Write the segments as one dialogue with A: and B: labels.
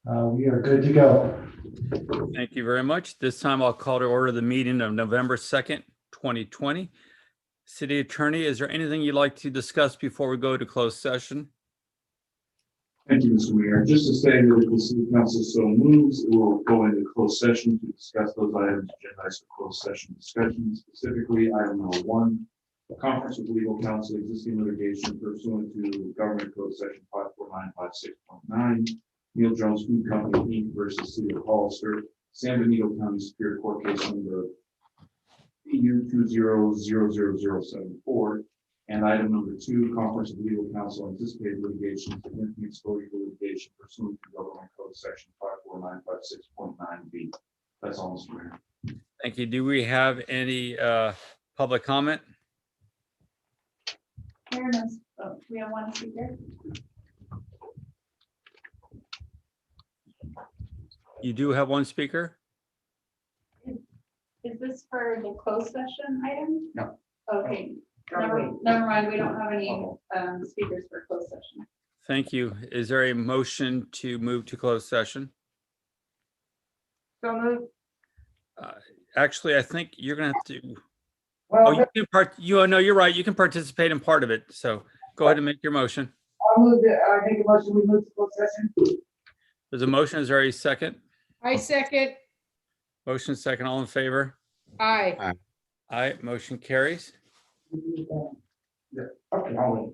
A: We are good to go.
B: Thank you very much. This time I'll call to order the meeting of November 2nd, 2020. City Attorney, is there anything you'd like to discuss before we go to closed session?
C: Thank you, Mr. Mayor. Just to say that if the city council so moves, it will go into closed session to discuss those items agendized for closed session discussion. Specifically, item number 1, a conference with legal counsel, existing litigation pursuant to Government Code Section 54956.9, Neil Jones Food Company, Inc. versus City of Hollister, San Benito County Superior Court case number PU 200074. And item number 2, conference of legal counsel, anticipated litigation, significant exposure to litigation pursuant to Government Code Section 54956.9B. That's all, Mr. Mayor.
B: Thank you. Do we have any public comment?
D: Fairness, we have one speaker.
B: You do have one speaker?
D: Is this for the closed session item?
C: No.
D: Okay, never mind. We don't have any speakers for closed session.
B: Thank you. Is there a motion to move to closed session?
D: So move.
B: Actually, I think you're going to have to.
A: Well,
B: Oh, no, you're right. You can participate in part of it. So go ahead and make your motion.
A: I'll move the, I make a motion, we move to closed session.
B: There's a motion. Is there a second?
E: I second.
B: Motion second. All in favor?
E: Aye.
B: Aye. Motion carries.
A: Yeah, okay, I'll wait.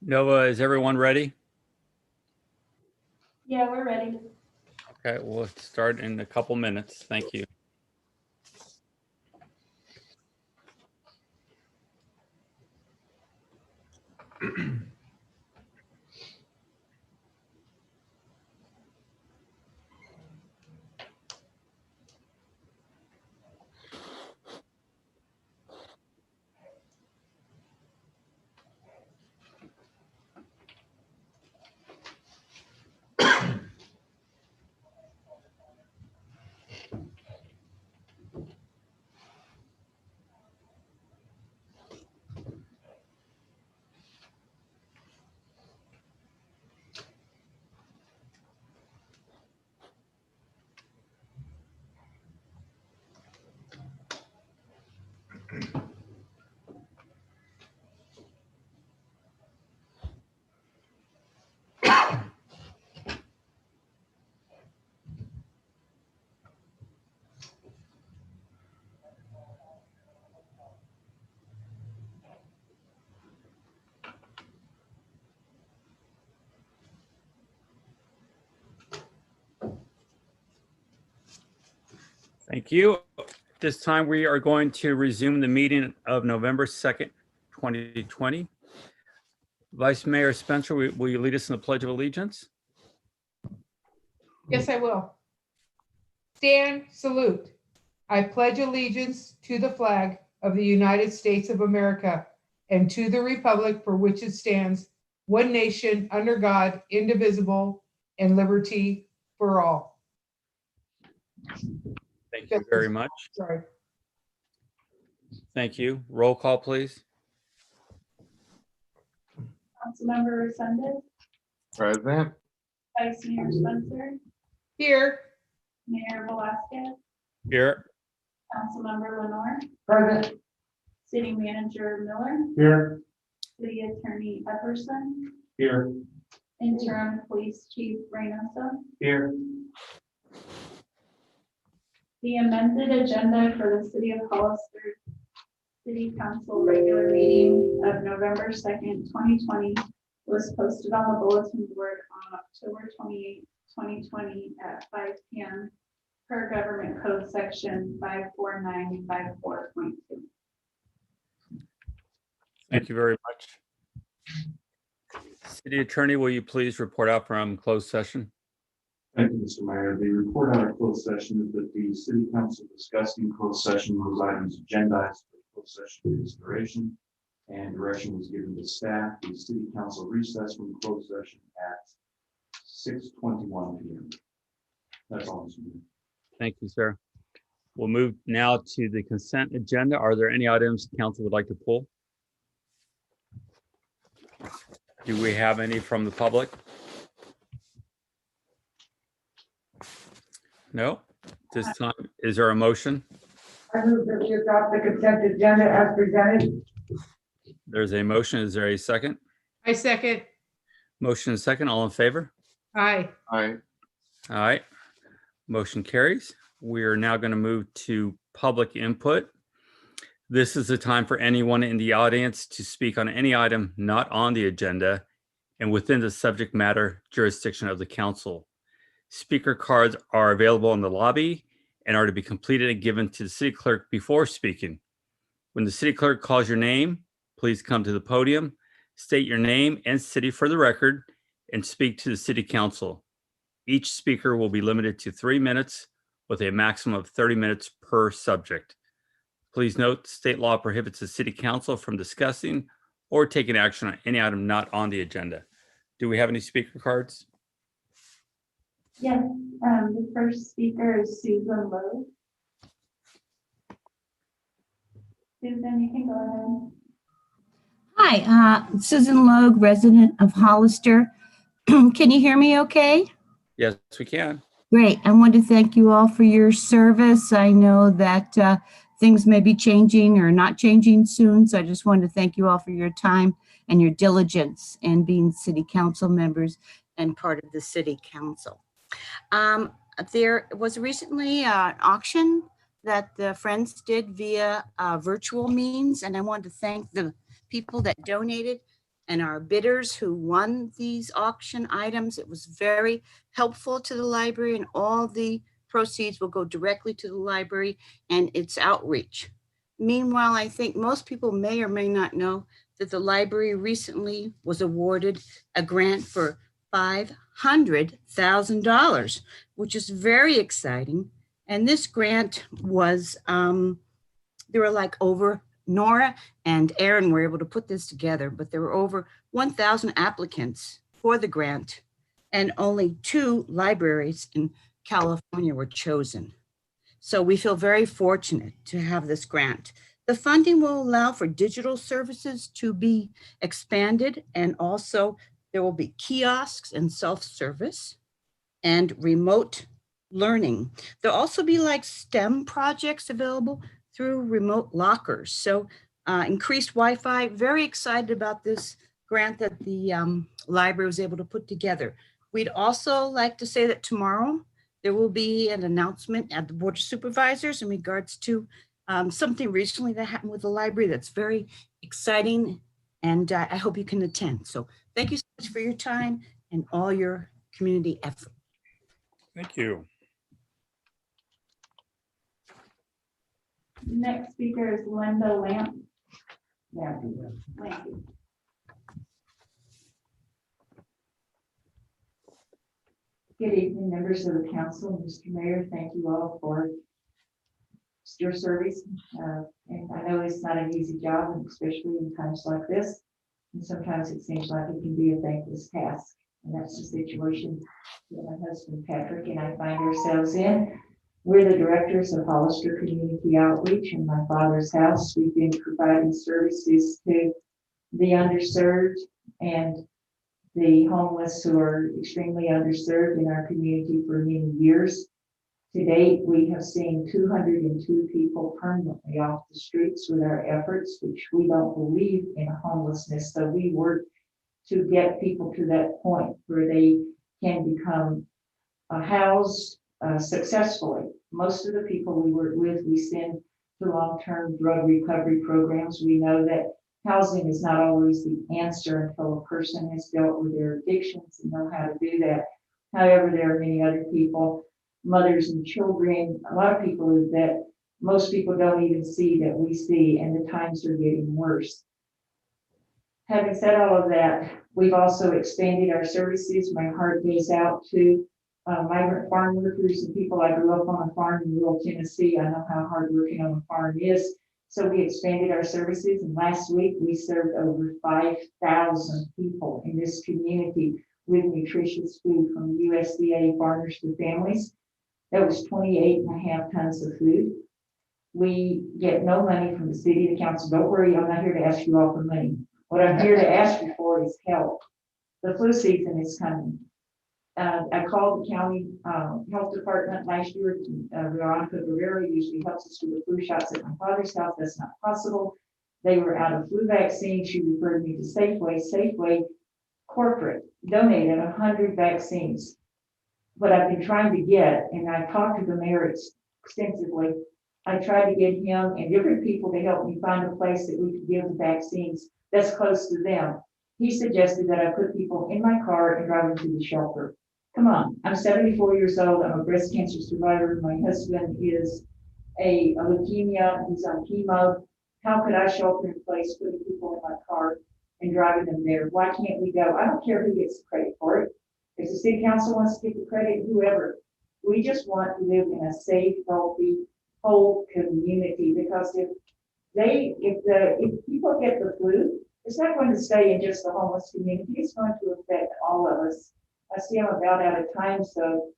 B: Nova, is everyone ready?
D: Yeah, we're ready.
B: Okay, we'll start in a couple minutes. Thank you. Thank you. This time we are going to resume the meeting of November 2nd, 2020. Vice Mayor Spencer, will you lead us in the Pledge of Allegiance?
E: Yes, I will. Stand, salute. I pledge allegiance to the flag of the United States of America and to the republic for which it stands, one nation, under God, indivisible, and liberty for all.
B: Thank you very much.
E: Sorry.
B: Thank you. Roll call, please.
D: Councilmember Resendez,
F: Present.
D: Vice Mayor Spencer,
E: Here,
D: Mayor Velazquez,
B: Here.
D: Councilmember Lenore,
A: Present.
D: City Manager Miller,
A: Here.
D: City Attorney Epperson,
C: Here.
D: Interim Police Chief Reynoso.
C: Here.
D: The amended agenda for the City of Hollister City Council regular meeting of November 2nd, 2020 was posted on the bulletin board on October 28, 2020 at 5 p.m. per Government Code Section 54954.2.
B: Thank you very much. City Attorney, will you please report out from closed session?
C: Thank you, Mr. Mayor. The report on our closed session is that the city council discussed in closed session those items agendized for closed session consideration, and direction was given to staff. The city council recessed from closed session at 6:21 p.m. That's all, Mr. Mayor.
B: Thank you, sir. We'll move now to the consent agenda. Are there any items the council would like to pull? Do we have any from the public? No? This time, is there a motion?
A: I move that we adopt the consent agenda as presented.
B: There's a motion. Is there a second?
E: I second.
B: Motion and second. All in favor?
E: Aye.
F: Aye.
B: All right. Motion carries. We are now going to move to public input. This is the time for anyone in the audience to speak on any item not on the agenda and within the subject matter jurisdiction of the council. Speaker cards are available in the lobby and are to be completed and given to the city clerk before speaking. When the city clerk calls your name, please come to the podium, state your name and city for the record, and speak to the city council. Each speaker will be limited to 3 minutes with a maximum of 30 minutes per subject. Please note, state law prohibits the city council from discussing or taking action on any item not on the agenda. Do we have any speaker cards?
D: Yes, the first speaker is Susan Lowe. Susan, you can go ahead.
G: Hi, Susan Logue, resident of Hollister. Can you hear me okay?
B: Yes, we can.
G: Great. I want to thank you all for your service. I know that things may be changing or not changing soon, so I just wanted to thank you all for your time and your diligence in being city council members and part of the city council. There was recently an auction that the Friends did via virtual means, and I wanted to thank the people that donated and our bidders who won these auction items. It was very helpful to the library, and all the proceeds will go directly to the library and its outreach. Meanwhile, I think most people may or may not know that the library recently was awarded a grant for $500,000, which is very exciting. And this grant was, there were like over, Nora and Aaron were able to put this together, but there were over 1,000 applicants for the grant, and only 2 libraries in California were chosen. So we feel very fortunate to have this grant. The funding will allow for digital services to be expanded, and also there will be kiosks and self-service and remote learning. There'll also be like STEM projects available through remote lockers. So increased Wi-Fi, very excited about this grant that the library was able to put together. We'd also like to say that tomorrow there will be an announcement at the Board of Supervisors in regards to something recently that happened with the library that's very exciting, and I hope you can attend. So thank you so much for your time and all your community effort.
B: Thank you.
D: Next speaker is Linda Lamp. Lampy.
A: Good evening, members of the council. Mr. Mayor, thank you all for your service. And I know it's not an easy job, and especially in times like this. And sometimes it seems like it can be a thankless task. And that's the situation that my husband Patrick and I find ourselves in. We're the directors of Hollister Community Outreach in my father's house. We've been providing services to the underserved and the homeless who are extremely underserved in our community for many years. To date, we have seen 202 people permanently off the streets with our efforts, which we don't believe in homelessness. So we work to get people to that point where they can become housed successfully. Most of the people we work with, we send to long-term drug recovery programs. We know that housing is not always the answer until a person has dealt with their addictions and know how to do that. However, there are many other people, mothers and children, a lot of people that most people don't even see that we see, and the times are getting worse. Having said all of that, we've also expanded our services. My heart goes out to migrant farm workers and people. I grew up on a farm in rural Tennessee. I know how hard working on a farm is. So we expanded our services, and last week we served over 5,000 people in this community with nutritious food from USDA Farmers for Families. That was 28.5 tons of food. We get no money from the city, the council. Don't worry, I'm not here to ask you all for money. What I'm here to ask you for is help. The flu season is coming. I called the county health department last year. Veronica Guerrero usually helps us with the flu shots at my father's house. That's not possible. They were out of flu vaccine. She referred me to Safeway. Safeway corporate donated 100 vaccines. What I've been trying to get, and I talked to the mayor extensively, I tried to get him and different people to help me find a place that we could give the vaccines that's close to them. He suggested that I put people in my car and drive them to the shelter. Come on, I'm 74 years old. I'm a breast cancer survivor. My husband is a leukemia. He's on chemo. How could I shelter in place, putting people in my car and driving them there? Why can't we go? I don't care who gets the credit for it. If the city council wants to get the credit, whoever. We just want to live in a safe, healthy, whole community, because if people get the flu, it's not going to stay in just the homeless community. It's going to affect all of us. I see I'm about out of time, so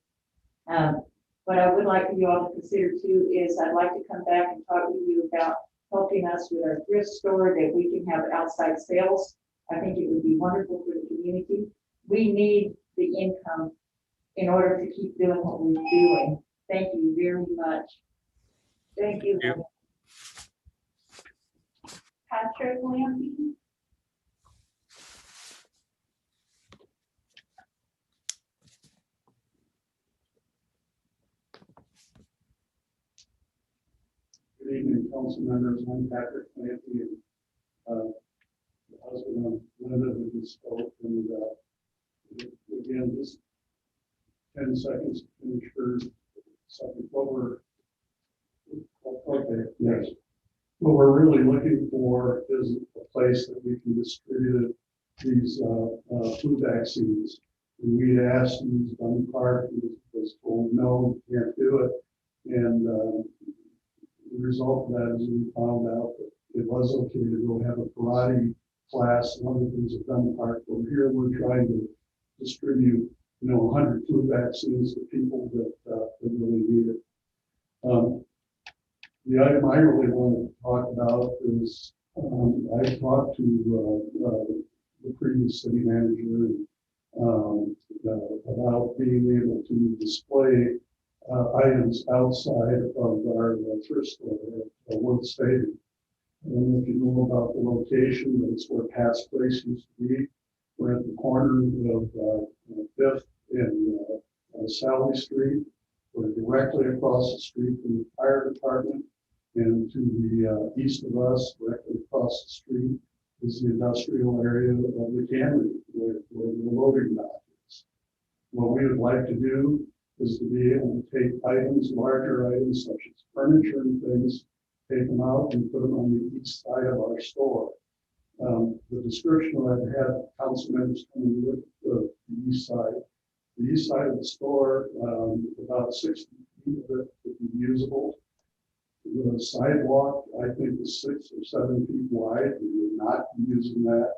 A: what I would like for you all to consider too is I'd like to come back and talk to you about helping us with our thrift store, that we can have outside sales. I think it would be wonderful for the community. We need the income in order to keep doing what we're doing. Thank you very much. Thank you.
B: Thank you.
D: Patrick Lampy.
F: Good evening, council members. I'm Patrick Lampy. husband and Linda who just spoke, and again, just 10 seconds to finish her second. Okay, yes. What we're really looking for is a place that we can distribute these flu vaccines. And we asked and he's done part, he was told, no, you can't do it. And the result of that is we found out that it was okay to go have a karate class and other things at Dunn Park. But here we're trying to distribute, 100 flu vaccines to people that really need it. The item I really want to talk about is I talked to the previous city manager about being able to display items outside of our thrift store at World Stadium. I don't know if you know about the location, but it's where Pat's Place used to be. We're at the corner of 5th and Sally Street. We're directly across the street from the fire department. And to the east of us, directly across the street, is the industrial area of the cannery where the loading dock is. What we would like to do is to be able to take items, larger items such as furniture and things, take them out and put them on the east side of our store. The description that I had council members coming with the east side. The east side of the store, about 60 feet of it would be usable. The sidewalk, I think, is 6 or 7 feet wide. We would not be using that.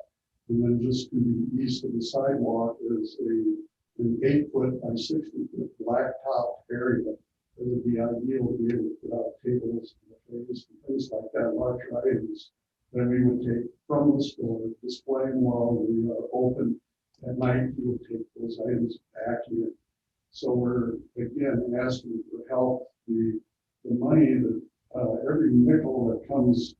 F: And then just to the east of the sidewalk is an 8-foot by 60-foot blacktop area. It would be ideal to be able to put out tables and things like that, larger items that we would take from the store, display them while we are open at night. We would take those items back in. So we're again asking for help. The money that every nickel that comes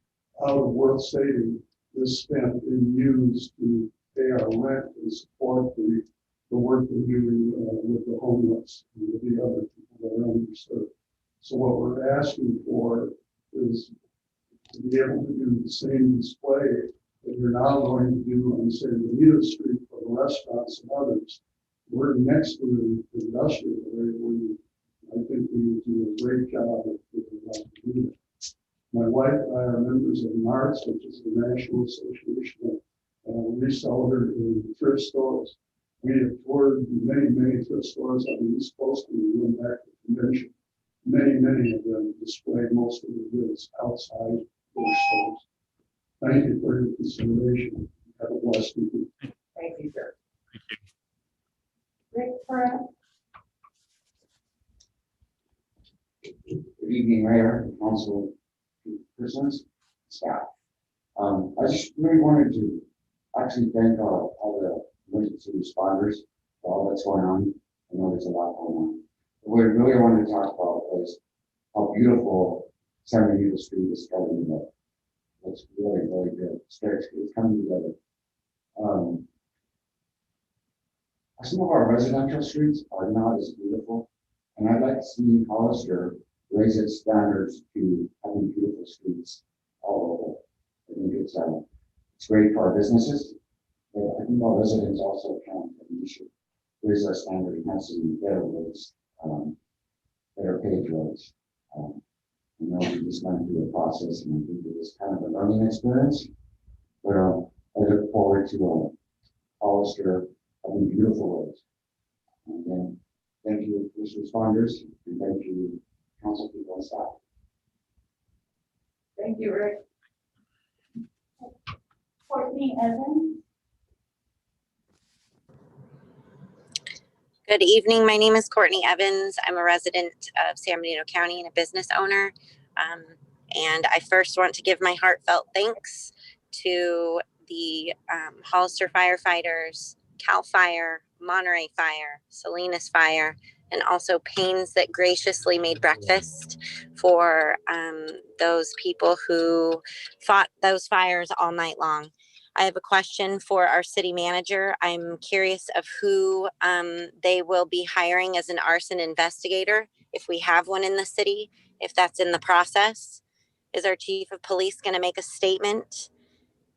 F: out of World Stadium is spent and used to pay our rent and support the work we're doing with the homeless and with the other people that are underserved. So what we're asking for is to be able to do the same display that you're now going to do on, say, the Benita Street for the restaurants and others. We're next to the industrial area where I think we would do a great job if we would like to do that. My wife and I are members of NARTS, which is the National Association of Resellers and Thrift Stores. We have toured many thrift stores on the East Coast when we went back to the convention. Many of them display most of the goods outside their stores. Thank you for your consideration. Have a blessed weekend.
A: Thank you, sir.
D: Rick Perez.
H: Good evening, Mayor, Council persons, staff. I just really wanted to actually thank all the emergency responders for all that's going on. I know there's a lot going on. What we really wanted to talk about was how beautiful San Benito Street is starting to look. It's really good. It's coming together. Some of our residential streets are not as beautiful, and I'd like to see Hollister raise its standards to having beautiful streets all over. I think it's great for our businesses, but I think our residents also count, and we should raise our standard and have some better roads, better paved roads. I know we just went through a process, and I think it was kind of a learning experience, but I look forward to Hollister having beautiful roads. And then thank you, first responders, and thank you, council people and staff.
A: Thank you, Rick.
D: Courtney Evans.
I: Good evening. My name is Courtney Evans. I'm a resident of San Benito County and a business owner. And I first want to give my heartfelt thanks to the Hollister firefighters, CAL FIRE, Monterey Fire, Salinas Fire, and also Paynes that graciously made breakfast for those people who fought those fires all night long. I have a question for our city manager. I'm curious of who they will be hiring as an arson investigator, if we have one in the city, if that's in the process. Is our chief of police going to make a statement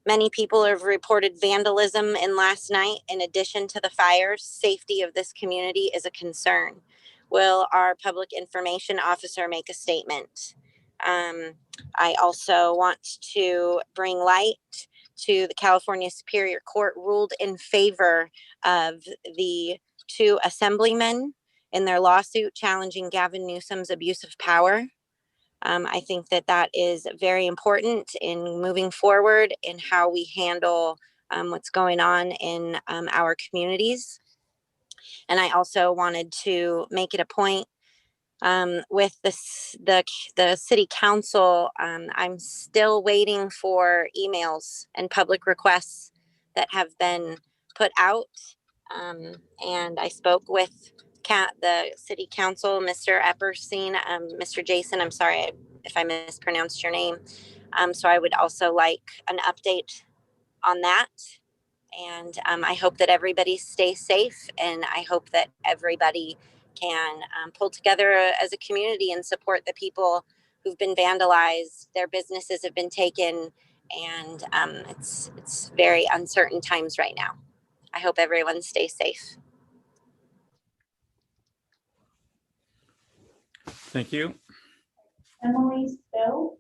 I: Many people have reported vandalism in last night. In addition to the fires, safety of this community is a concern. Will our public information officer make a statement? I also want to bring light to the California Superior Court ruled in favor of the 2 assemblymen in their lawsuit challenging Gavin Newsom's abuse of power. I think that that is very important in moving forward in how we handle what's going on in our communities. And I also wanted to make it a point with the city council. I'm still waiting for emails and public requests that have been put out. And I spoke with the city council, Mr. Epperstein, Mr. Jason, I'm sorry if I mispronounced your name. So I would also like an update on that. And I hope that everybody stays safe, and I hope that everybody can pull together as a community and support the people who've been vandalized. Their businesses have been taken, and it's very uncertain times right now. I hope everyone stays safe.
B: Thank you.
D: Emily Spill.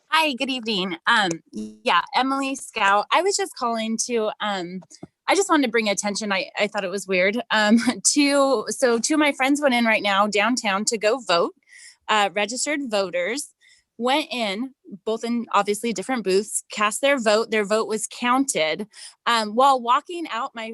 J: Hi, good evening. Yeah, Emily Scout. I was just calling to, I just wanted to bring attention. I thought it was weird. Two of my friends went in right now downtown to go vote. Registered voters went in, both in obviously different booths, cast their vote. Their vote was counted. While walking out, my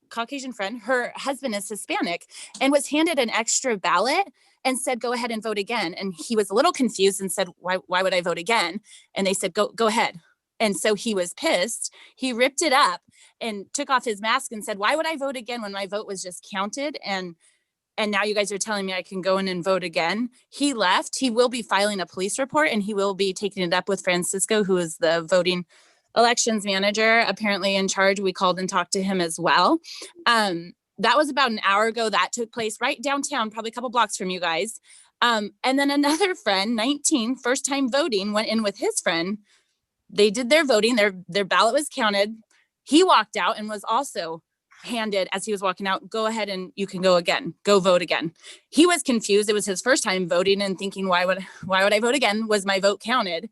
J: Caucasian friend, her husband is Hispanic, and was handed an extra ballot and said, go ahead and vote again. And he was a little confused and said, why would I vote again? And they said, go ahead. And so he was pissed. He ripped it up and took off his mask and said, why would I vote again when my vote was just counted? And now you guys are telling me I can go in and vote again. He left. He will be filing a police report, and he will be taking it up with Francisco, who is the voting elections manager, apparently in charge. We called and talked to him as well. That was about an hour ago. That took place right downtown, probably a couple blocks from you guys. And then another friend, 19, first time voting, went in with his friend. They did their voting. Their ballot was counted. He walked out and was also handed, as he was walking out, go ahead and you can go again, go vote again. He was confused. It was his first time voting and thinking, why would I vote again? Was my vote counted?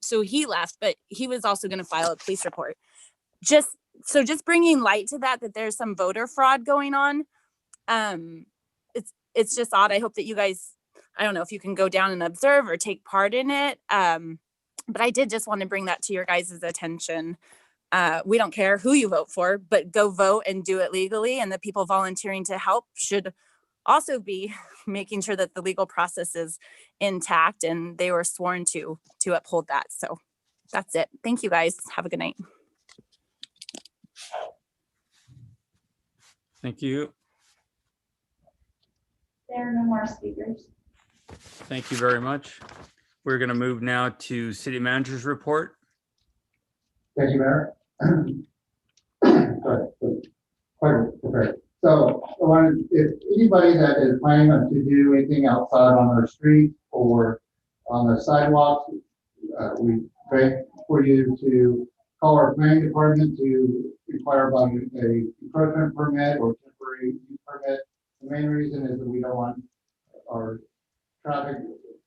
J: So he left, but he was also going to file a police report. Just bringing light to that there's some voter fraud going on. It's just odd. I hope that you guys, I don't know if you can go down and observe or take part in it. But I did just want to bring that to your guys' attention. We don't care who you vote for, but go vote and do it legally. And the people volunteering to help should also be making sure that the legal process is intact, and they were sworn to uphold that. So that's it. Thank you guys. Have a good night.
B: Thank you.
D: There are no more speakers.
B: Thank you very much. We're going to move now to city manager's report.
H: Thank you, Mayor. Sorry, quite prepared. So I wanted, if anybody that is planning to do anything outside on our street or on the sidewalks, we beg for you to call our planning department to inquire about a encroachment permit or temporary use permit. The main reason is that we don't want our traffic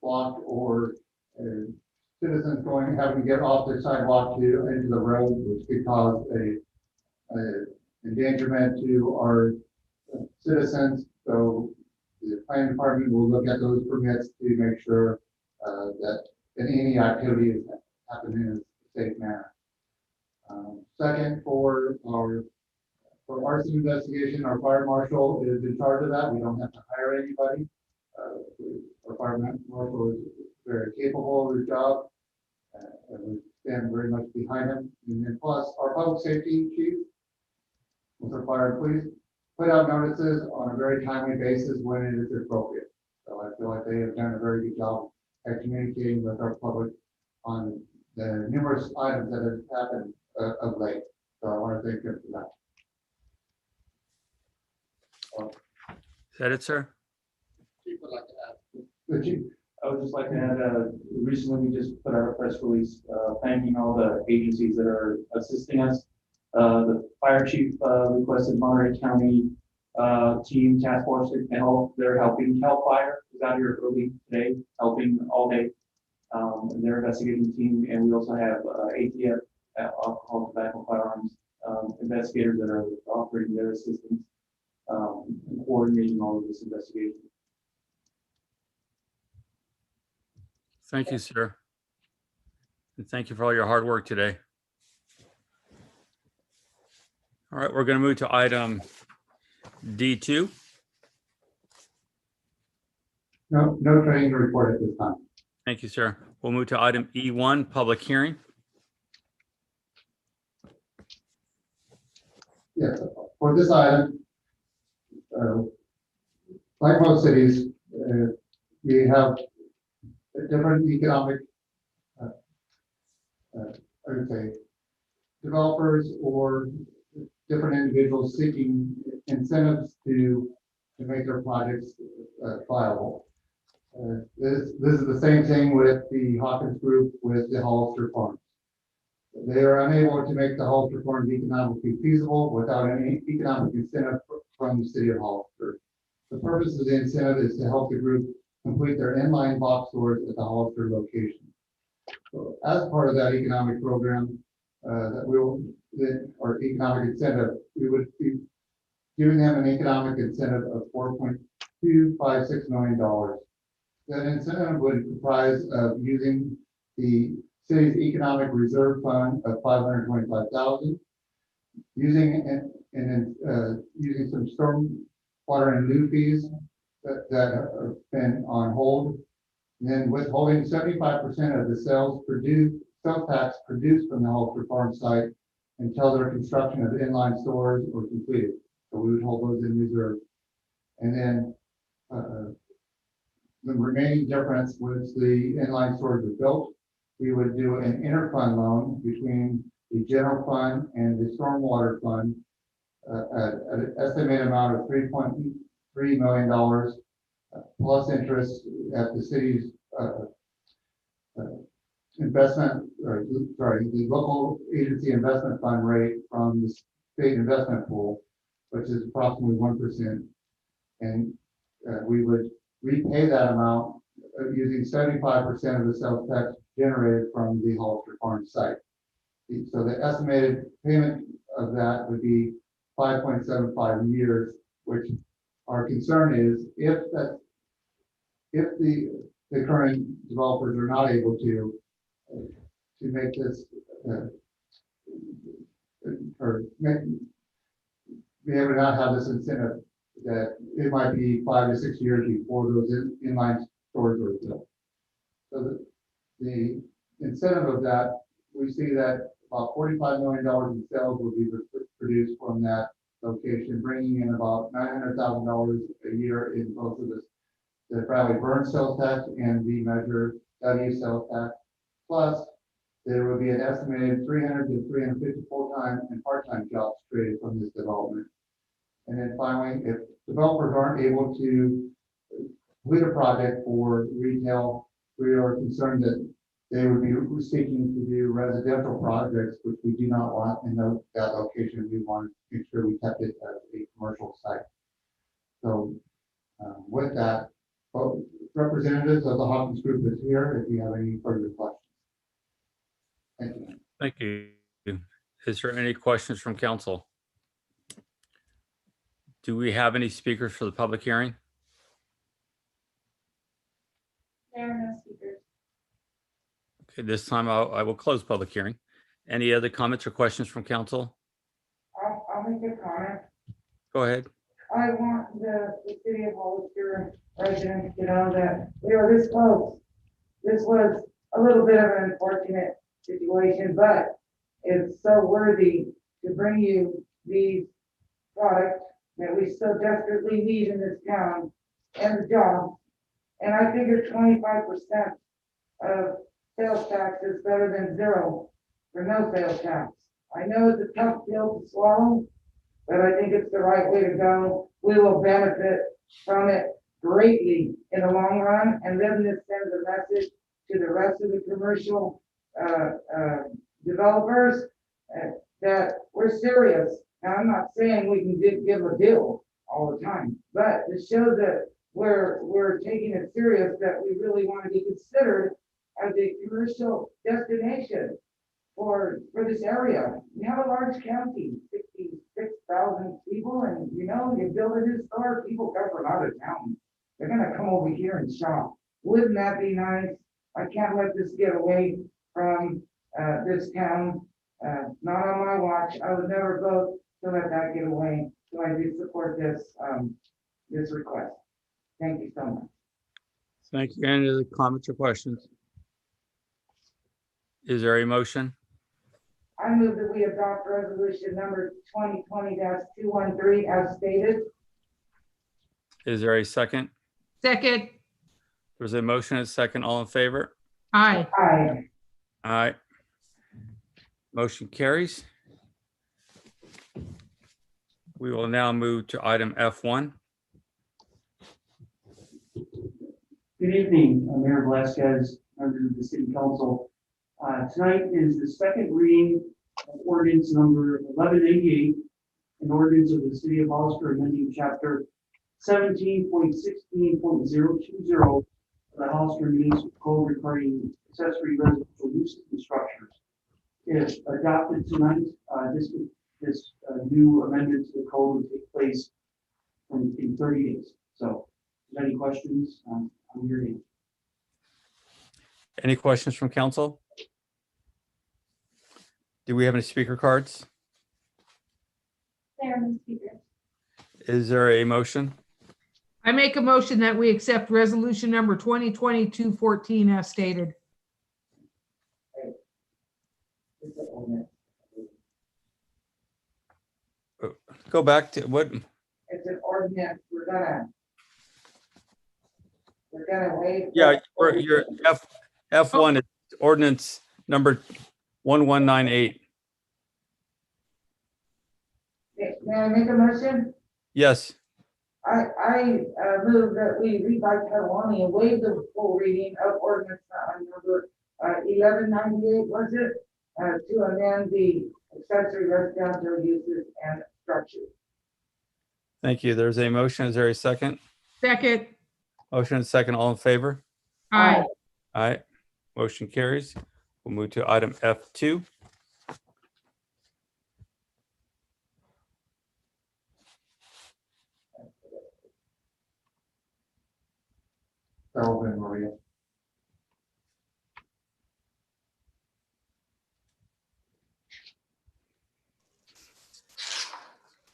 H: blocked or citizens having to get off the sidewalk into the road, which could cause a endangerment to our citizens. So the planning department will look at those permits to make sure that any activity is happening in a safe manner. Second, for arson investigation, our fire marshal is in charge of that. We don't have to hire anybody. Our fire marshal is very capable of his job, and we stand very much behind him. And then plus, our public safety chief with our fire and police put out notices on a very timely basis when it is appropriate. So I feel like they have done a very good job at communicating with our public on the numerous items that have happened of late. So I want to thank them for that.
B: Is that it, sir?
H: Chief would like to add. The chief,
K: I would just like to add, recently we just put out a press release, thanking all the agencies that are assisting us. The fire chief, requested Monterey County, team task force to help. They're helping. CAL FIRE is out here early today, helping all day. Their investigating team, and we also have, ATF, alcohol, tobacco, firearms, investigators that are offering their assistance, and coordinating all of this investigation.
B: Thank you, sir. And thank you for all your hard work today. All right, we're going to move to item D2.
H: No training to report at this time.
B: Thank you, sir. We'll move to item E1, public hearing.
H: Yes, for this item, like most cities, we have different economic, I would say, developers or different individuals seeking incentives to make their projects viable. This is the same thing with the Hawkins Group with the Hollister Farms. They are unable to make the Hollister Farms economically feasible without any economic incentive from the city of Hollister. The purpose of the incentive is to help the group complete their inline box stores at the Hollister location. So as part of that economic program, or economic incentive, we would be giving them an economic incentive of $4.256 million. That incentive would comprise of using the city's economic reserve fund of $525,000, using using some storm water and lieu fees that have been on hold, and then withholding 75% of the sales tax produced from the Hollister Farm site until their construction of inline stores were completed. So we would hold those in reserve. And then the remaining difference, once the inline stores are built, we would do an interfund loan between the general fund and the stormwater fund at an estimated amount of $3.3 million plus interest at the city's the local agency investment fund rate from the state investment pool, which is approximately 1%. And we would repay that amount using 75% of the sales tax generated from the Hollister Farm site. So the estimated payment of that would be 5.75 years, which our concern is if the current developers are not able to make this be able to not have this incentive, that it might be 5 to 6 years before those inline stores are built. So the incentive of that, we see that about $45 million in sales will be produced from that location, bringing in about $900,000 a year in both of the Bradley Burns sales tax and the Measure W sales tax. Plus, there will be an estimated 300 to 350 full-time and part-time jobs created from this development. And then finally, if developers aren't able to complete a project for retail, we are concerned that they would be seeking to do residential projects, which we do not want in that location. We want to make sure we kept it as a commercial site. So with that, both representatives of the Hawkins Group is here if you have any further questions. Thank you.
B: Thank you. Is there any questions from council? Do we have any speakers for the public hearing?
D: There are no speakers.
B: Okay, this time I will close public hearing. Any other comments or questions from council?
L: I'll make a comment.
B: Go ahead.
L: I want the city of Hollister residents to know that we are this close. This was a little bit of an unfortunate situation, but it's so worthy to bring you these products that we so desperately need in this town and the jobs. And I figure 25% of sales tax is better than zero for no sales tax. I know it's a tough pill to swallow, but I think it's the right way to go. We will benefit from it greatly in the long run, and then this sends a message to the rest of the commercial, developers, that we're serious. Now, I'm not saying we can give a deal all the time, but it shows that we're taking it serious, that we really want to be considered as a commercial destination for this area. We have a large county, 66,000 people, and you build a new store, people come from out of town. They're gonna come over here and shop. Wouldn't that be nice? I can't let this get away from, this town, not on my watch. I would never vote to let that get away. So I do support this request. Thank you so much.
B: Thank you. Any other comments or questions? Is there a motion?
L: I move that we adopt resolution number 2020-213 as stated.
B: Is there a second?
E: Second.
B: There's a motion and a second. All in favor?
E: Aye.
L: Aye.
B: Aye. Motion carries. We will now move to item F1.
K: Good evening, Mayor Velazquez, members of the City Council. Tonight is the second reading of ordinance number 1188, an ordinance of the City of Hollister amending chapter 17.16.020 of the Hollister Municipal Code regarding accessory residential uses and structures. If adopted tonight, this new amendment to the code will take place in 30 days. So, if there's any questions, I'm here to answer.
B: Any questions from council? Do we have any speaker cards?
D: There, Ms. Speaker.
B: Is there a motion?
E: I make a motion that we accept resolution number 2020-214 as stated.
L: It's an ordinance.
B: Go back to what?
L: It's an ordinance. We're gonna waive.
B: Yeah, your F1 is ordinance number 1198.
L: May I make a motion?
B: Yes,
L: I move that we read by title only and waive the full reading of ordinance number 1198, was it? To amend the accessory residential uses and structures.
B: thank you. There's a motion. Is there a second?
E: Second.
B: Motion and second. All in favor?
E: Aye.
B: Aye. Motion carries. We'll move to item F2.
H: Carol and Maria.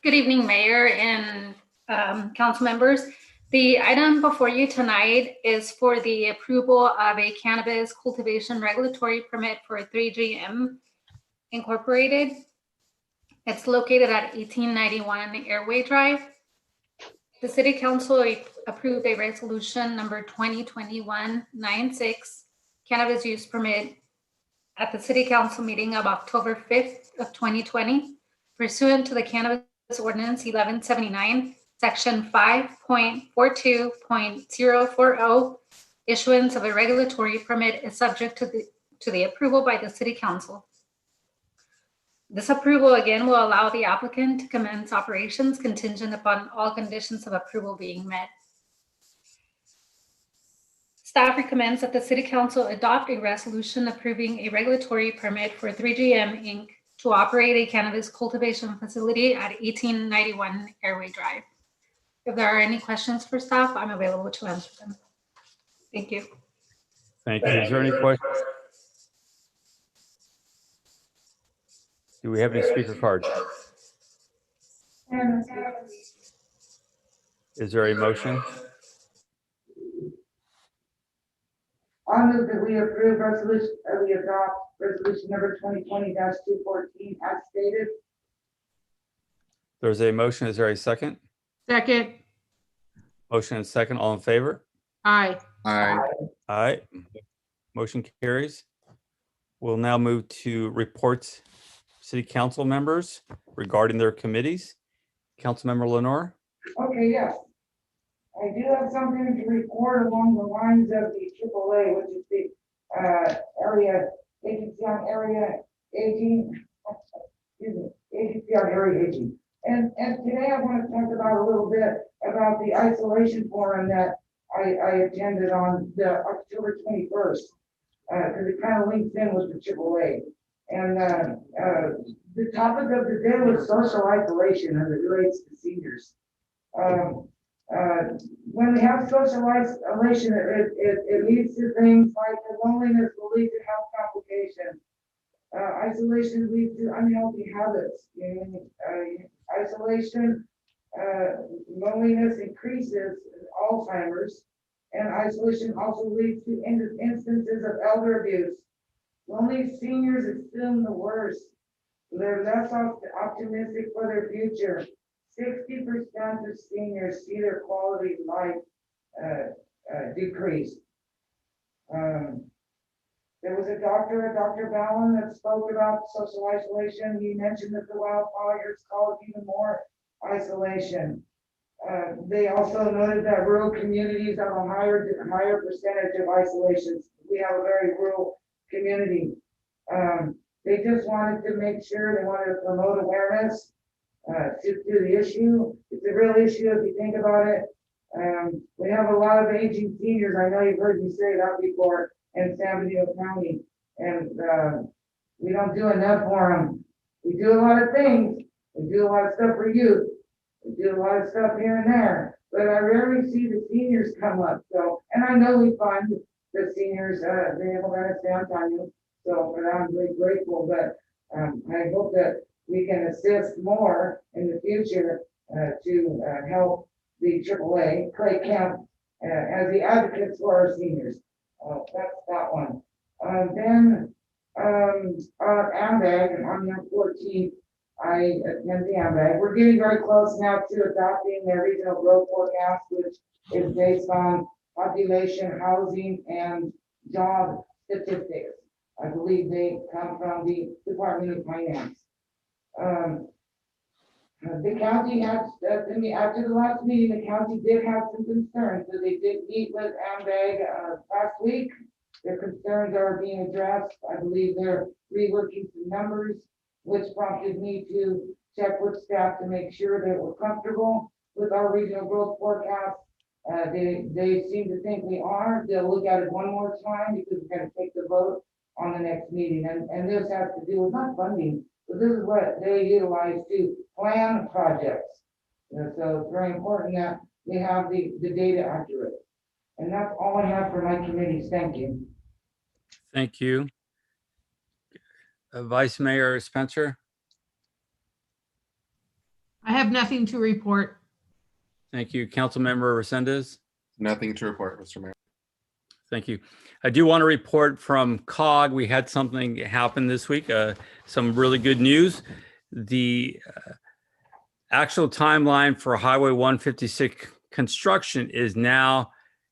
M: Good evening, Mayor and council members. The item before you tonight is for the approval of a cannabis cultivation regulatory permit for 3GM Incorporated. It's located at 1891 Airway Drive. The City Council approved a resolution number 2021-96 cannabis use permit at the City Council meeting of October 5th of 2020 pursuant to the Cannabis Ordinance 1179, Section 5.42.040, issuance of a regulatory permit is subject to the approval by the City Council. This approval again will allow the applicant to commence operations contingent upon all conditions of approval being met. Staff recommends that the City Council adopt a resolution approving a regulatory permit for 3GM Inc. to operate a cannabis cultivation facility at 1891 Airway Drive. If there are any questions for staff, I'm available to answer them. Thank you.
B: Thank you. Is there any questions? Do we have any speaker cards? Is there a motion?
L: I move that we approve resolution, we adopt resolution number 2020-214 as stated.
B: There's a motion. Is there a second?
E: Second.
B: Motion and second. All in favor?
E: Aye.
B: Aye. Motion carries. We'll now move to reports, city council members regarding their committees. Councilmember Lenore?
L: Okay, yes. I do have something to report along the lines of the AAA, which is the area, agency on area aging. Excuse me, agency on area aging. And today I want to talk about a little bit about the isolation forum that I attended on the October 21st, because it kind of links in with the AAA. And the topic of the day was social isolation as it relates to seniors. When we have social isolation, it leads to things like the loneliness will lead to health complications. Isolation leads to unhealthy habits. Isolation, loneliness increases Alzheimer's, and isolation also leads to instances of elder abuse. Lonely seniors assume the worst. They're less optimistic for their future. 60% of seniors see their quality of life decrease. There was a Dr. Ballin, that spoke about social isolation. He mentioned that the wildfires caused even more isolation. They also noted that rural communities have a higher percentage of isolations. We have a very rural community. They just wanted to make sure, they wanted to promote awareness to the issue. It's a real issue if you think about it. We have a lot of aging seniors. I know you've heard me say that before in San Bernardino County, and we don't do enough for them. We do a lot of things. We do a lot of stuff for youth. We do a lot of stuff here and there, but I rarely see the seniors come up. So, and I know we fund the seniors, the Nevada San Antonio. So for that, I'm really grateful, but I hope that we can assist more in the future to help the AAA, Clay Kemp, as the advocates for our seniors. That's that one. Then AMBAG on the 14th, I attend the AMBAG. We're getting very close now to adopting the regional growth forecast, which is based on population, housing, and job statistics. I believe they come from the Department of Finance. The county had, after the last meeting, the county did have some concerns, so they did meet with AMBAG last week. Their concerns are being addressed. I believe they're reworking some numbers, which prompted me to check with staff to make sure that we're comfortable with our regional growth forecast. They seem to think we are. They'll look at it one more time because we're going to take the vote on the next meeting. And this has to do with not funding, but this is what they utilize to plan projects. And so it's very important that we have the data accurate. And that's all I have for my committees. Thank you.
B: Thank you. Vice Mayor Spencer.
E: I have nothing to report.
B: Thank you. Councilmember Resendez.
N: Nothing to report, Mr. Mayor.
B: Thank you. I do want to report from COG. We had something happen this week, some really good news. The actual timeline for Highway 156 construction is now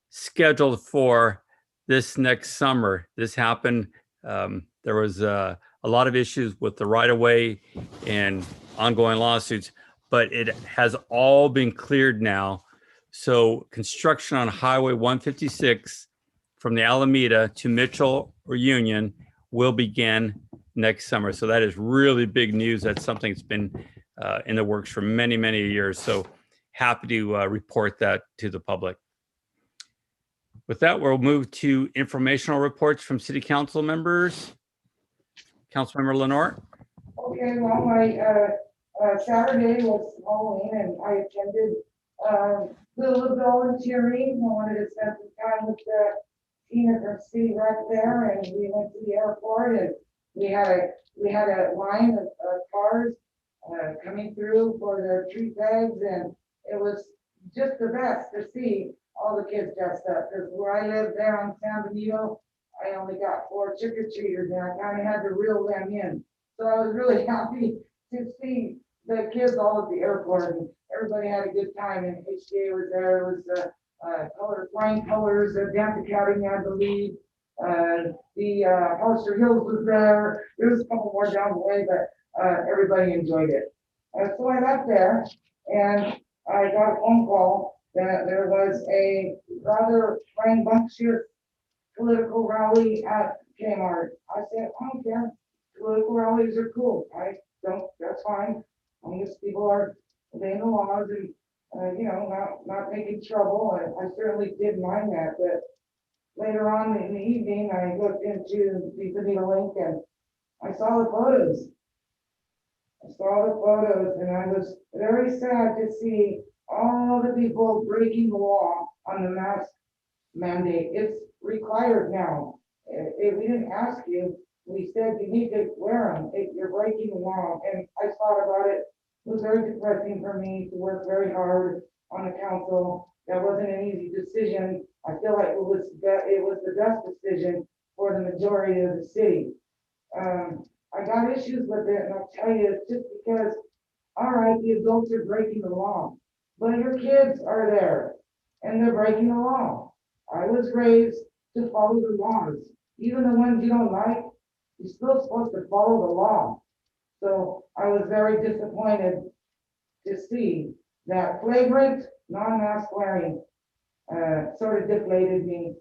B: scheduled for this next summer. This happened, there was a lot of issues with the right-of-way and ongoing lawsuits, but it has all been cleared now. So construction on Highway 156 from the Alameda to Mitchell or Union will begin next summer. So that is really big news. That's something that's been in the works for many, many years. So happy to report that to the public. With that, we'll move to informational reports from city council members. Councilmember Lenore.
L: Okay, well, my Saturday was Halloween and I attended little volunteering. I wanted to spend some time with Tina from City Rec there, and we went to the airport and we had a line of cars coming through for their treat bags, and it was just the best to see all the kids dressed up, because where I live there on San Benito, I only got 4 trick-or-treaters and I kind of had to reel them in. So I was really happy to see the kids all at the airport, and everybody had a good time, and HDA was there. It was flying colors, Dance Academy, I believe. The Hollister Hills was there. There was a couple more down the way, but everybody enjoyed it. So I left there and I got a phone call that there was a rather rambunctious political rally at Kmart. I said, I don't care, political rallies are cool, that's fine, as long as people are obeying the laws and, not making trouble, and I certainly did mind that, but later on in the evening, I looked into the Bonita link and I saw the photos. And I was very sad to see all the people breaking the law on the mask mandate. It's required now. If we didn't ask you, we said you need to wear them. If you're breaking the law, and I thought about it. It was very depressing for me to work very hard on the council. That wasn't an easy decision. I feel like it was the best decision for the majority of the city. I got issues with it, and I'll tell you, it's just because, all right, the adults are breaking the law, but your kids are there, and they're breaking the law. I was raised to follow the laws, even the ones you don't like, you're still supposed to follow the law. So I was very disappointed to see that flagrant non-mask wearing sort of deflated me.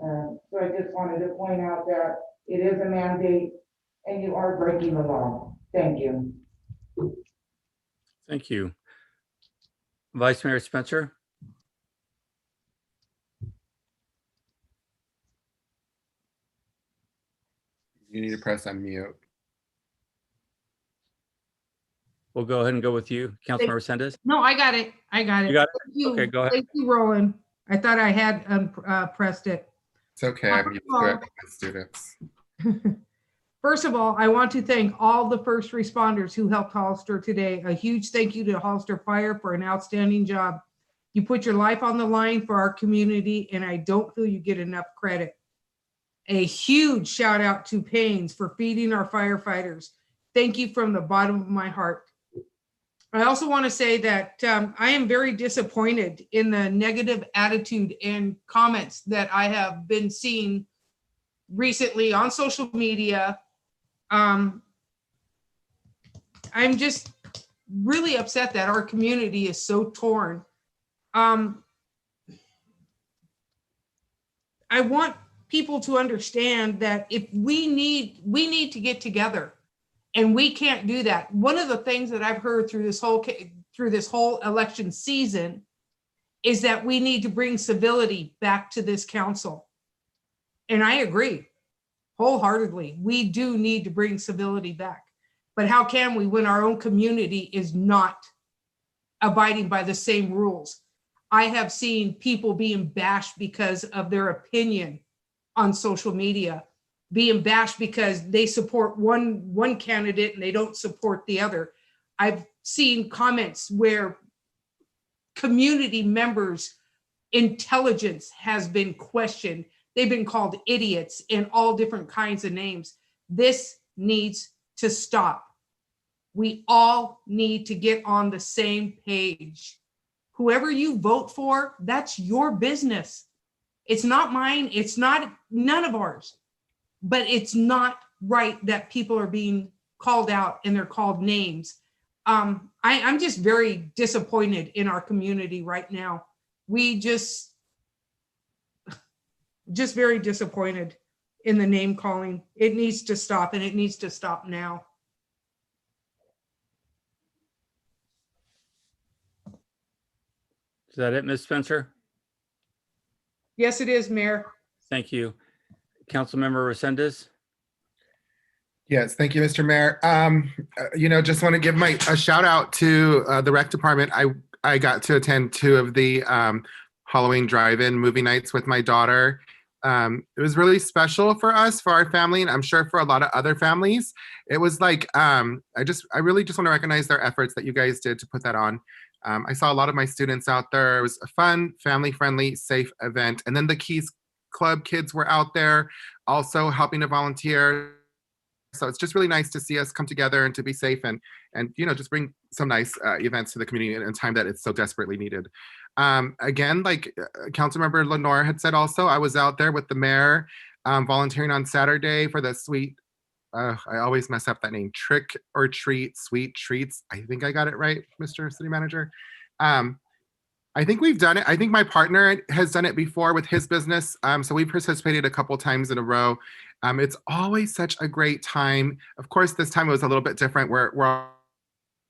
L: So I just wanted to point out that it is a mandate and you are breaking the law. Thank you.
B: Thank you. Vice Mayor Spencer?
N: You need to press unmute.
B: We'll go ahead and go with you, Councilmember Sendes.
E: No, I got it. I got it.
B: You got it?
E: Thank you.
B: Okay, go ahead.
E: Thank you, Roland. I thought I had pressed it.
N: It's okay. I'm used to it with my students.
E: First of all, I want to thank all the first responders who helped Hollister today. A huge thank you to Hollister Fire for an outstanding job. You put your life on the line for our community, and I don't feel you get enough credit. A huge shout out to Paynes for feeding our firefighters. Thank you from the bottom of my heart. I also want to say that I am very disappointed in the negative attitude and comments that I have been seeing recently on social media. I'm just really upset that our community is so torn. I want people to understand that if we need to get together, and we can't do that. One of the things that I've heard through this whole election season is that we need to bring civility back to this council. And I agree wholeheartedly. We do need to bring civility back. But how can we when our own community is not abiding by the same rules? I have seen people being bashed because of their opinion on social media, being bashed because they support one candidate and they don't support the other. I've seen comments where community members' intelligence has been questioned. They've been called idiots and all different kinds of names. This needs to stop. We all need to get on the same page. Whoever you vote for, that's your business. It's not mine. It's not none of ours. But it's not right that people are being called out and they're called names. I'm just very disappointed in our community right now. We just very disappointed in the name calling. It needs to stop, and it needs to stop now.
B: Is that it, Ms. Spencer?
E: Yes, it is, Mayor.
B: Thank you. Councilmember Resendez?
N: Yes, thank you, Mr. Mayor. Just want to give a shout out to the rec department. I got to attend 2 of the Halloween drive-in movie nights with my daughter. It was really special for us, for our family, and I'm sure for a lot of other families. It was like, I really just want to recognize their efforts that you guys did to put that on. I saw a lot of my students out there. It was a fun, family-friendly, safe event. And then the Keys Club kids were out there also helping to volunteer. So it's just really nice to see us come together and to be safe and just bring some nice events to the community in a time that it's so desperately needed. Again, like Councilmember Lenore had said also, I was out there with the mayor volunteering on Saturday for the sweet, I always mess up that name, Trick or Treat Sweet Treats. I think I got it right, Mr. City Manager. I think we've done it. I think my partner has done it before with his business. So we've participated a couple times in a row. It's always such a great time. Of course, this time it was a little bit different. We're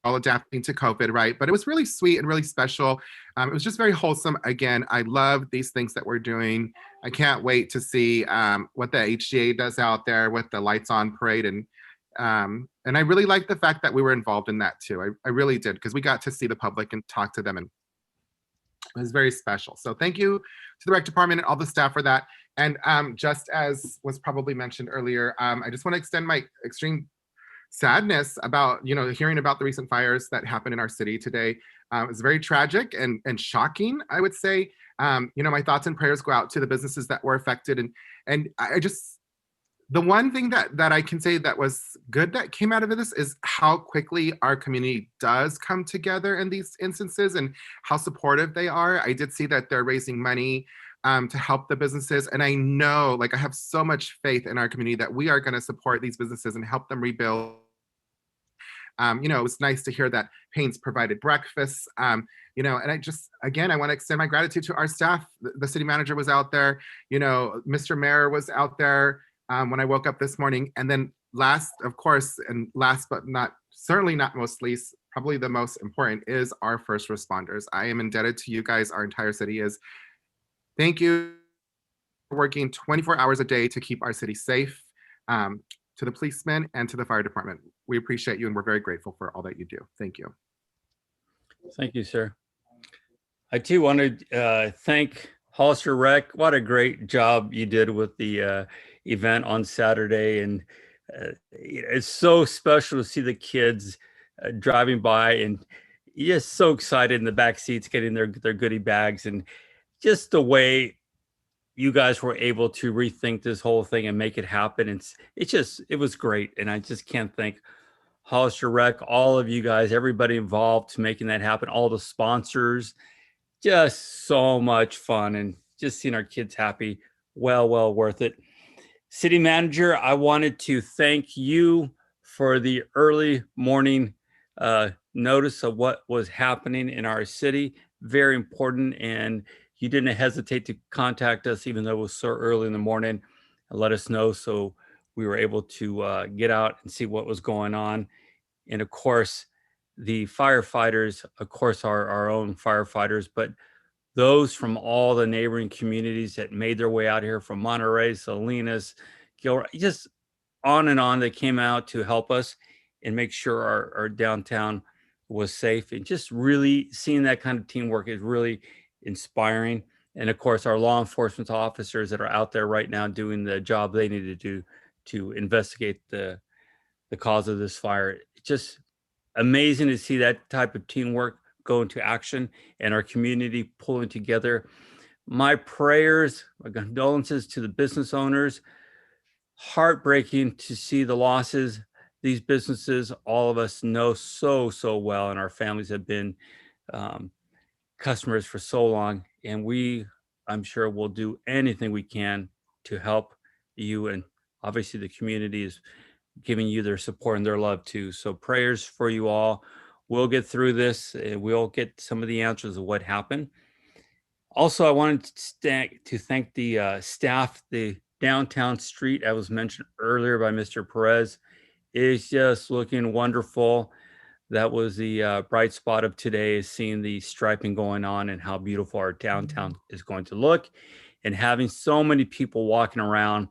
N: all adapting to COVID, right? But it was really sweet and really special. It was just very wholesome. Again, I love these things that we're doing. I can't wait to see what the HGA does out there with the Lights On parade. And I really like the fact that we were involved in that too. I really did, because we got to see the public and talk to them, and it was very special. So thank you to the rec department and all the staff for that. And just as was probably mentioned earlier, I just want to extend my extreme sadness about, hearing about the recent fires that happened in our city today. It's very tragic and shocking, I would say. My thoughts and prayers go out to the businesses that were affected. And I just, the one thing that I can say that was good that came out of this is how quickly our community does come together in these instances and how supportive they are. I did see that they're raising money to help the businesses. And I know, I have so much faith in our community that we are going to support these businesses and help them rebuild. It was nice to hear that Payne's provided breakfasts, and I just, again, I want to extend my gratitude to our staff. The city manager was out there, Mr. Mayor was out there when I woke up this morning. And then last, of course, and last but certainly not most least, probably the most important is our first responders. I am indebted to you guys. Our entire city is. Thank you for working 24 hours a day to keep our city safe, to the policemen and to the fire department. We appreciate you, and we're very grateful for all that you do. Thank you.
B: Thank you, sir. I too want to thank Hollister Rec. What a great job you did with the event on Saturday. And it's so special to see the kids driving by and just so excited in the back seats getting their goodie bags, and just the way you guys were able to rethink this whole thing and make it happen. It was great. And I just can't thank Hollister Rec, all of you guys, everybody involved to making that happen, all the sponsors, just so much fun, and just seeing our kids happy. Well worth it. City manager, I wanted to thank you for the early morning notice of what was happening in our city. Very important. And you didn't hesitate to contact us, even though it was so early in the morning, and let us know. So we were able to get out and see what was going on. And of course, the firefighters, of course, are our own firefighters, but those from all the neighboring communities that made their way out here from Monterey, Salinas, Gilroy, just on and on, they came out to help us and make sure our downtown was safe. And just really seeing that kind of teamwork is really inspiring. And of course, our law enforcement officers that are out there right now doing the job they need to do to investigate the cause of this fire. It's just amazing to see that type of teamwork go into action and our community pulling together. My prayers, my condolences to the business owners. Heartbreaking to see the losses. These businesses, all of us know so well, and our families have been customers for so long. And I'm sure we'll do anything we can to help you. And obviously the community is giving you their support and their love too. So prayers for you all. We'll get through this. We'll get some of the answers of what happened. Also, I wanted to thank the staff. The downtown street, as was mentioned earlier by Mr. Perez, is just looking wonderful. That was the bright spot of today, is seeing the striping going on and how beautiful our downtown is going to look, and having so many people walking around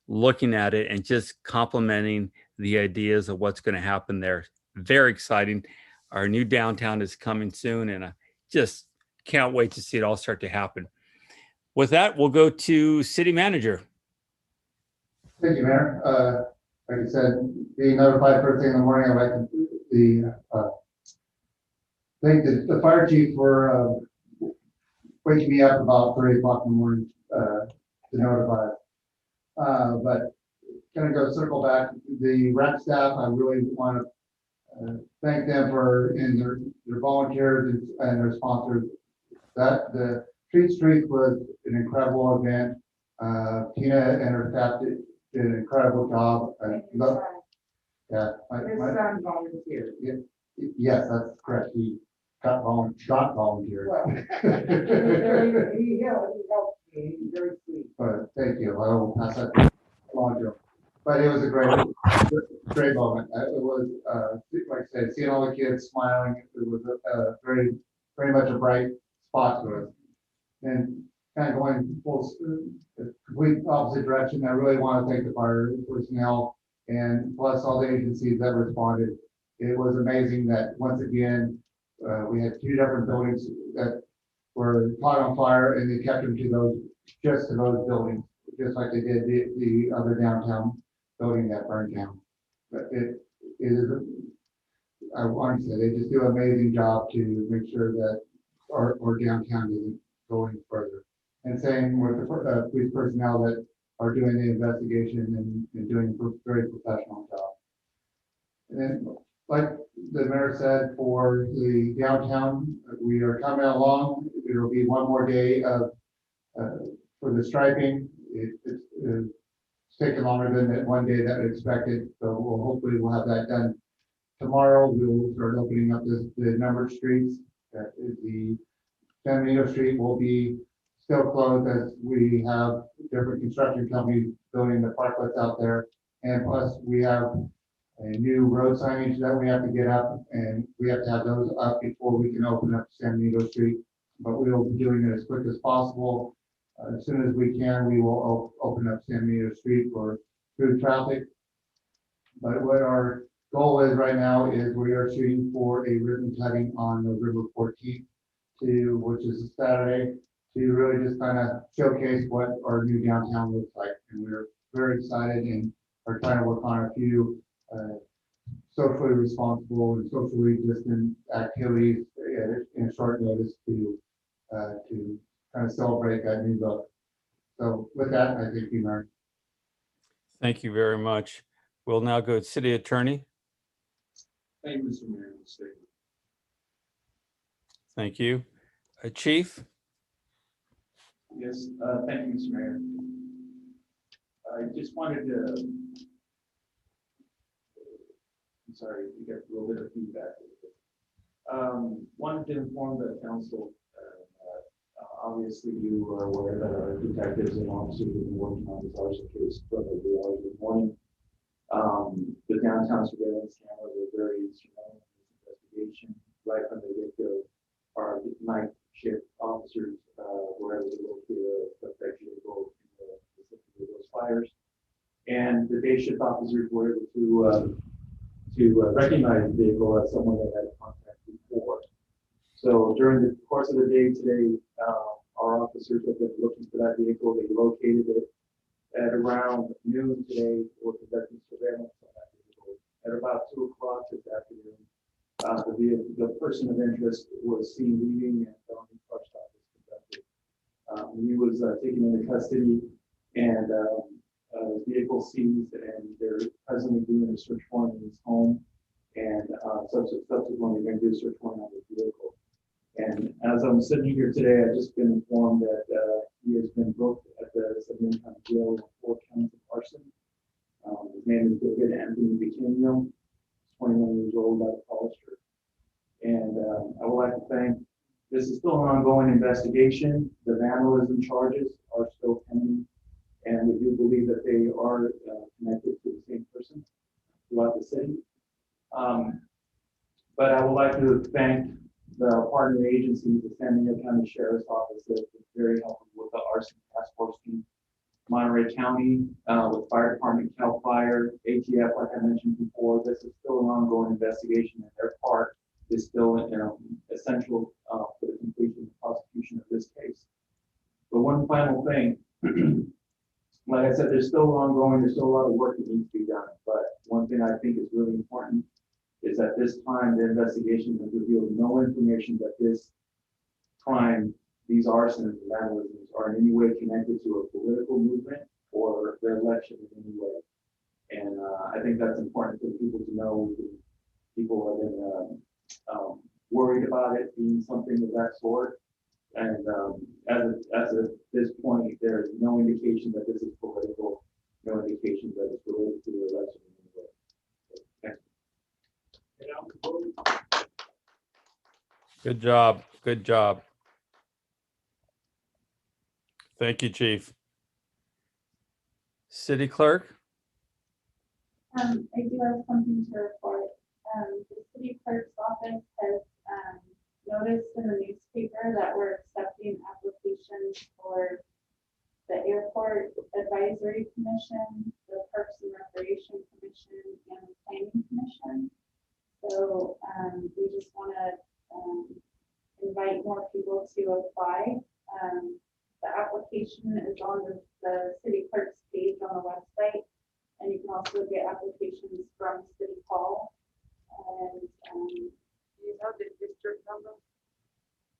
B: looking at it and just complimenting the ideas of what's going to happen there. Very exciting. Our new downtown is coming soon, and I just can't wait to see it all start to happen. With that, we'll go to City Manager.
O: Thank you, Mayor. Like I said, being notified first thing in the morning, I'd like to thank the fire chief for waking me up about 3 o'clock in the morning to notify. But kind of go circle back, the rec staff, I really want to thank them for their volunteers and their sponsors. That the Treat Street was an incredible event. Tina and her staff did an incredible job. Yeah,
L: His son volunteered.
O: Yes, that's correct. got volunteered.
L: Well, he helped me, he's very sweet.
O: But thank you, I will pass that along to him. But it was a great moment. It was, like I said, seeing all the kids smiling, it was very much a bright spot to us. And kind of going complete opposite direction, I really want to thank the fire personnel and plus all the agencies that responded. It was amazing that once again, we had 2 different buildings that were caught on fire and they kept them to those buildings, just like they did the other downtown building that burned down. But it is, I want to say, they just do an amazing job to make sure that our downtown isn't going further. And same with the police personnel that are doing the investigation and doing a very professional job. And then, like the mayor said, for the downtown, we are coming along. There will be one more day of for the striping. It's taken longer than that one day that we expected, so hopefully we'll have that done tomorrow. We will start opening up the numbered streets. The San Benito Street will be still closed as we have different construction companies building the parklets out there, and plus we have a new road signage that we have to get up, and we have to have those up before we can open up San Benito Street. But we will be doing it as quick as possible. As soon as we can, we will open up San Benito Street for through traffic. But what our goal is right now is we are shooting for a ribbon cutting on November 14th, which is a Saturday, to really just kind of showcase what our new downtown looks like. And we're very excited and are trying to work on a few socially responsible and socially distant activities in short notice to kind of celebrate that new look. So with that, I thank you, Mayor.
B: Thank you very much. We'll now go to City Attorney.
C: Thank you, Mr. Mayor.
B: Thank you. Chief?
K: Yes, thank you, Mr. Mayor. I just wanted to, I'm sorry, you get a little bit of feedback. Wanted to inform the council, obviously you are aware that our detectives and officers have been working on this arson case from the hours of the morning. The downtown surveillance cameras were very instrumental in this investigation. Right from the get-go, our night shift officers were able to locate a suspect vehicle in the vicinity of those fires. And the day shift officers were able to recognize the vehicle as someone that had contact before. So during the course of the day today, our officers have been looking for that vehicle. They located it at around noon today. We're conducting surveillance on that vehicle. At about 2 o'clock this afternoon, the person of interest was seen leaving and felony car stop was conducted. He was taken into custody and vehicle seized, and they're presently doing a search warrant in his home, and subsequently they're going to do a search warrant on the vehicle. And as I'm sitting here today, I've just been informed that he has been booked at the San Benito County Jail on 4 counts of arson. His name is David Anthony Bickenio, 21 years old, out of Hollister. And I would like to thank, this is still an ongoing investigation. The vandalism charges are still pending, and we do believe that they are connected to the same person throughout the city. But I would like to thank the partner agencies, the San Benito County Sheriff's Office, that has been very helpful with the arson task force team. Monterey County, with Fire Department, CAL FIRE, ATF, like I mentioned before, this is still an ongoing investigation, and their part is still essential for the completion of the prosecution of this case. But one final thing, like I said, there's still a lot of work that needs to be done. But one thing I think is really important is at this time, the investigation has revealed no information that this crime, these arsons and vandalisms, are in any way connected to a political movement or the election in any way. And I think that's important for people to know. People have been worried about it being something of that sort. And as of this point, there's no indication that this is political, no indication that it's related to the election in any way. So, thanks.
B: Good job. Good job. Thank you, Chief. City Clerk?
D: I do have something to report. The city clerk's office has, noticed in the newspaper that we're accepting applications for the Airport Advisory Commission, the Parks and Recreation Commission, and the Planning Commission. So, we just want to, invite more people to apply. The application is on the city clerk's page on the website, and you can also get applications from City Hall. And you know the district number?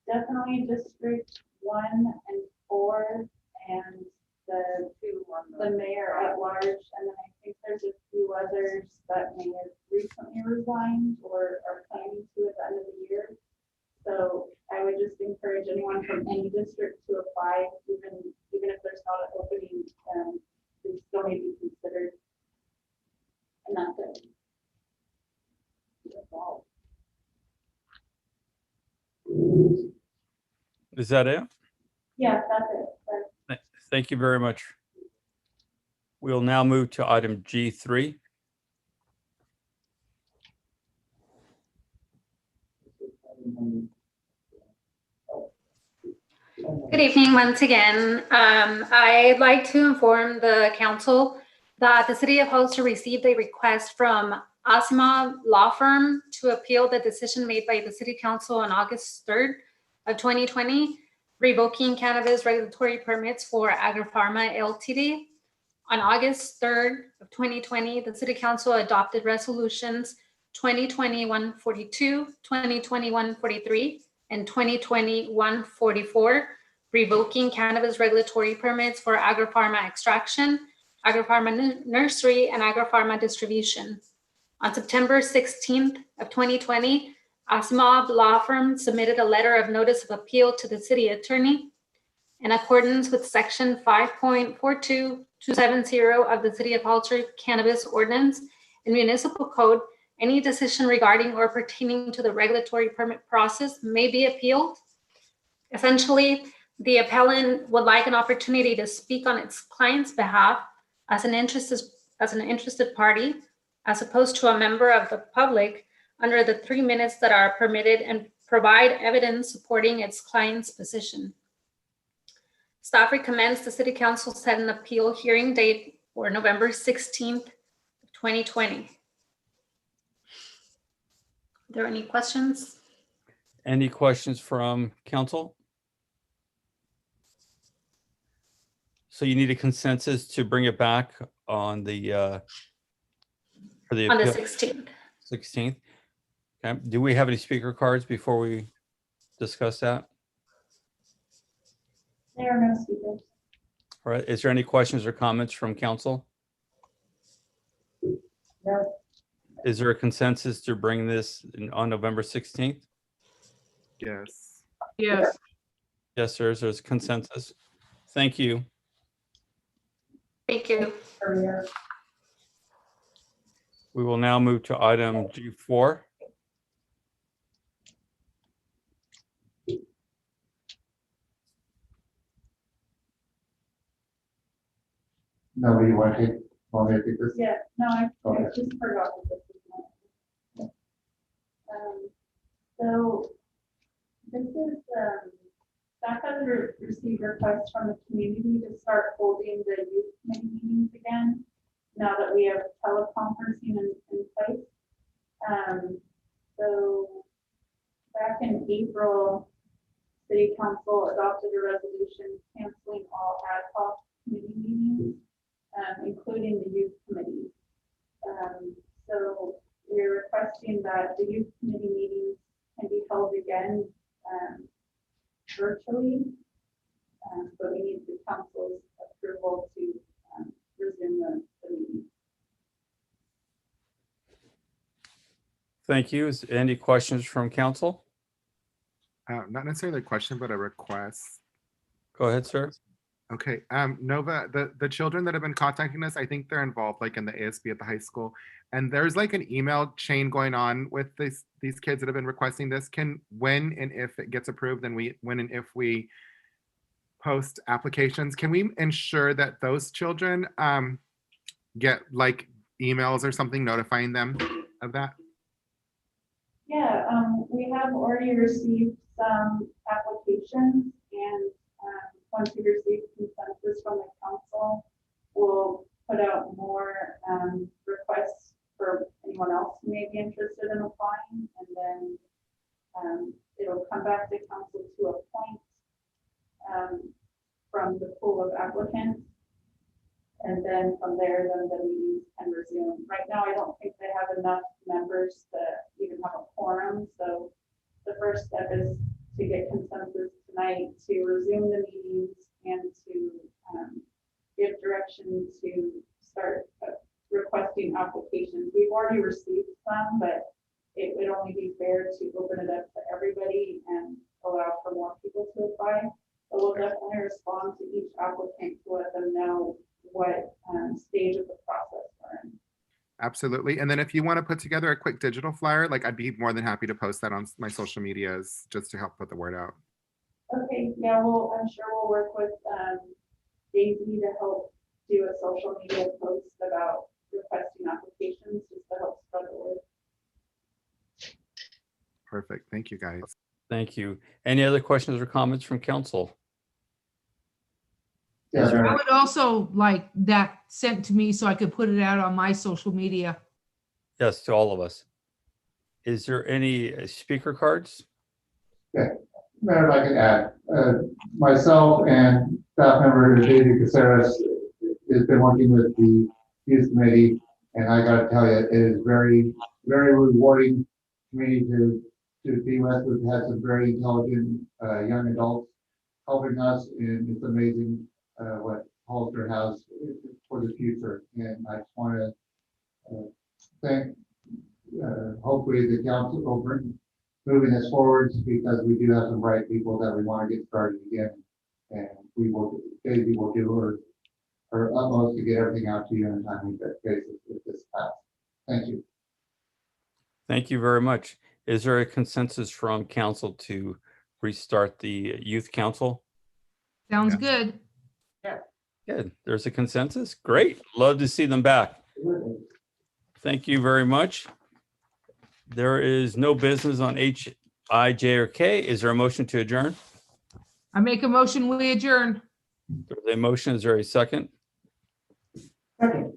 D: Definitely District 1 and 4, and the mayor at large, and then I think there's a few others that may have recently resigned or are planning to at the end of the year. So I would just encourage anyone from any district to apply, even if there's not an opening, they still may be considered. And that's it. That's all.
B: Is that it?
D: Yeah, that's it.
B: Thank you very much. We'll now move to item G3.
M: Good evening once again. I'd like to inform the council that the city of Hollister received a request from Asimov Law Firm to appeal the decision made by the city council on August 3rd of 2020, revoking cannabis regulatory permits for Agri-Pharma Ltd. On August 3rd of 2020, the city council adopted resolutions 2020-142, 2020-143, and 2020-144, revoking cannabis regulatory permits for Agri-Pharma extraction, Agri-Pharma nursery, and Agri-Pharma distribution. On September 16th of 2020, Asimov Law Firm submitted a letter of notice of appeal to the city attorney. In accordance with section 5.42270 of the City of Hollister Cannabis Ordinance and Municipal Code, any decision regarding or pertaining to the regulatory permit process may be appealed. Essentially, the appellant would like an opportunity to speak on its client's behalf as an interested party, as opposed to a member of the public, under the 3 minutes that are permitted, and provide evidence supporting its client's position. Staff recommends the City Council set an appeal hearing date for November 16th, 2020. Are there any questions?
B: Any questions from council? So you need a consensus to bring it back on the for the
M: On the
B: appeal?
M: 16th.
B: 16th. Okay. Do we have any speaker cards before we discuss that?
D: There are no speakers.
B: All right. Is there any questions or comments from council?
D: No.
B: Is there a consensus to bring this on November 16th?
N: Yes.
E: Yes.
B: Yes, sir. There's consensus. Thank you.
M: Thank you.
B: We will now move to item G4.
O: No, you want me to take this?
D: Yeah, no, I
O: Okay.
D: just forgot that this is not. So this is, staff has received requests from the community to start holding the youth committee meetings again, now that we have teleconferencing in place. So back in April, City Council adopted a resolution canceling all ad hoc committee meetings, including the youth committee. So we're requesting that the youth committee meetings can be held again virtually. But we need the council's approval to resume the meeting.
B: Thank you. Is any questions from council?
N: Not necessarily a question, but a request.
B: Go ahead, sir.
N: Okay, Nova, the children that have been contacting us, I think they're involved like in the ASB at the high school. And there's like an email chain going on with these kids that have been requesting this. Can, when and if it gets approved, then when and if we post applications, can we ensure that those children get like emails or something notifying them of that?
D: Yeah, we have already received some applications and, once we receive consensus from the council, we'll put out more, requests for anyone else who may be interested in applying, and then, it'll come back to council to appoint, from the pool of applicants. And then from there, then the meetings can resume. Right now, I don't think they have enough members to even have a quorum, so the first step is to get consensus tonight to resume the meetings and to give direction to start requesting applications. We've already received some, but it would only be fair to open it up to everybody and allow for more people to apply. But we'll definitely respond to each applicant to let them know what stage of the process we're in.
N: Absolutely. And then if you want to put together a quick digital flyer, like I'd be more than happy to post that on my social medias just to help put the word out.
D: Okay, yeah, well, I'm sure we'll work with Daisy to help do a social media post about requesting applications just to help spread the word.
N: Perfect. Thank you, guys.
B: Thank you. Any other questions or comments from council?
E: I would also like that sent to me so I could put it out on my social media.
B: Yes, to all of us. Is there any speaker cards?
O: Yeah, Mayor, if I could add, myself and staff member David Caceres has been working with the youth committee, and I gotta tell you, it is very, very rewarding to me to be with. We've had some very intelligent young adults helping us, and it's amazing what Hollister has for the future. And I just want to thank, hopefully the council will bring moving this forward, because we do have some bright people that we want to get started again. And we will, Daisy will do her utmost to get everything out to you in a timely basis with this pass. Thank you.
B: Thank you very much. Is there a consensus from council to restart the youth council?
E: Sounds good.
B: Good. There's a consensus. Great. Love to see them back. Thank you very much. There is no business on H, I, J, or K. Is there a motion to adjourn?
E: I make a motion, we adjourn.
B: There's a motion. Is there a second?
L: Second.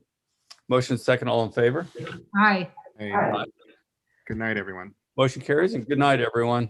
B: Motion second. All in favor?
E: Aye.
N: Hey,
L: Aye.
N: good night, everyone.
B: Motion carries, and good night, everyone.